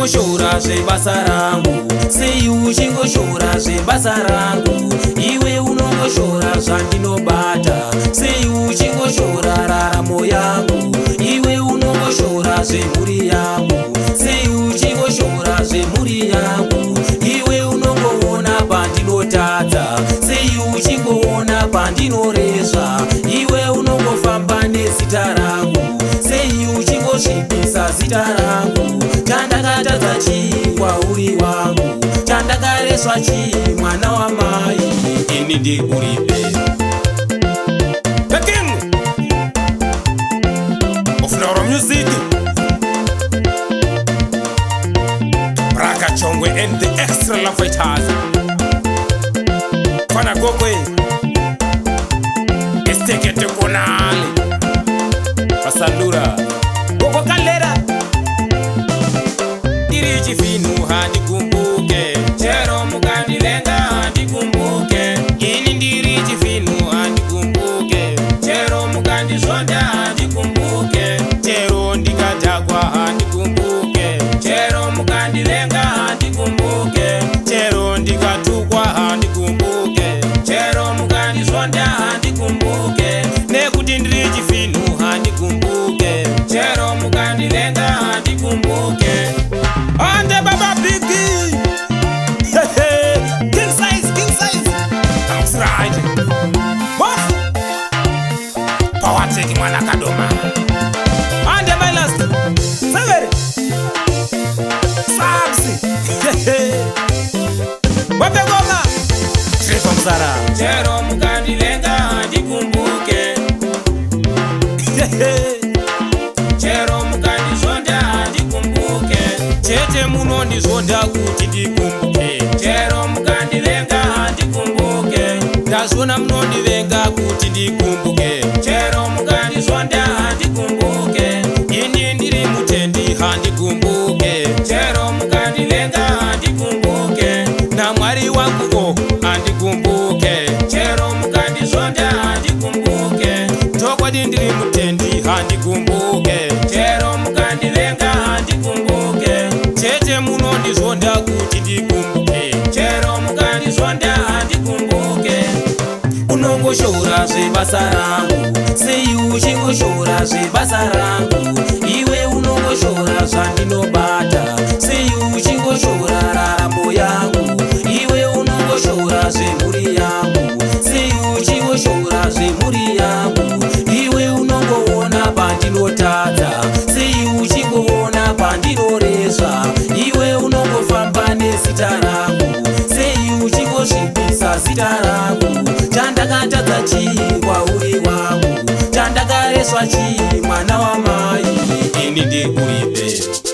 unongoshora zvebasa rangu, sei uchingoshora zvebasa rangu. Iwe unongoshora zvandinobata, sei uchingoshora raramo yangu. Iwe unongoshora zvemhuri yangu, sei uchingoshora zvemhuri yangu. Iwe unongoona pandinotadza, sei uchingoona pandinorezva. Iwe unongofamba nezita rangu, sei uchingosvibisa zita rangu. Chandakatadza chii kwauri wangu, chandakareswa chii mwana wamai, ini ndikuripe. The king of Noro music, Kachongwe and the extra love fighters. Fana Gokwe, estekete konale, Asandura, Goko Kalera. Diri chifinhu handikumbuke, chero mukandilenga handikumbuke. Ini ndiri chifinhu handikumbuke, chero mukandizvonda handikumbuke. Chero ndikadhakwa handikumbuke, chero mukandilenga handikumbuke. Chero ndikatukwa handikumbuke, chero mukandizvonda handikumbuke. Nekuti ndiri chifinhu handikumbuke, chero mukandilenga handikumbuke. Ande baba bigi, king size, king size. That's right. What? Power taking mwana kadoma. Ande my last. Severi. Sabsi. Wape goma. Tripa msara. Chero mukandilenga handikumbuke. Chero mukandizvonda handikumbuke. Chete munondizvonda kuti ndikumbuke. Chero mukandivenga handikumbuke. Ndazvona munondivenga kuti ndikumbuke. Chero mukandizvonda handikumbuke. Ini ndiri mutendi handikumbuke. Chero mukandivenga handikumbuke. Namwari wanguko handikumbuke. Chero mukandizvonda handikumbuke. Chokwadi ndiri mutendi handikumbuke. Chero mukandivenga handikumbuke. Chete munondizvonda kuti ndikumbuke. Chero mukandizvonda handikumbuke. Unongoshora zvebasa rangu, sei uchingoshora zvebasa rangu. Iwe unongoshora zvandinobata, sei uchingoshora raramo yangu. Iwe unongoshora zvemhuri yangu, sei uchingoshora zvemhuri yangu. Iwe unongoona pandinotadza, sei uchingoona pandinorezva. Iwe unongofamba nezita rangu, sei uchingosvibisa zita rangu. Chandakatadza chii kwauri wangu, chandakareswa chii mwana wamai, ini ndikuripe.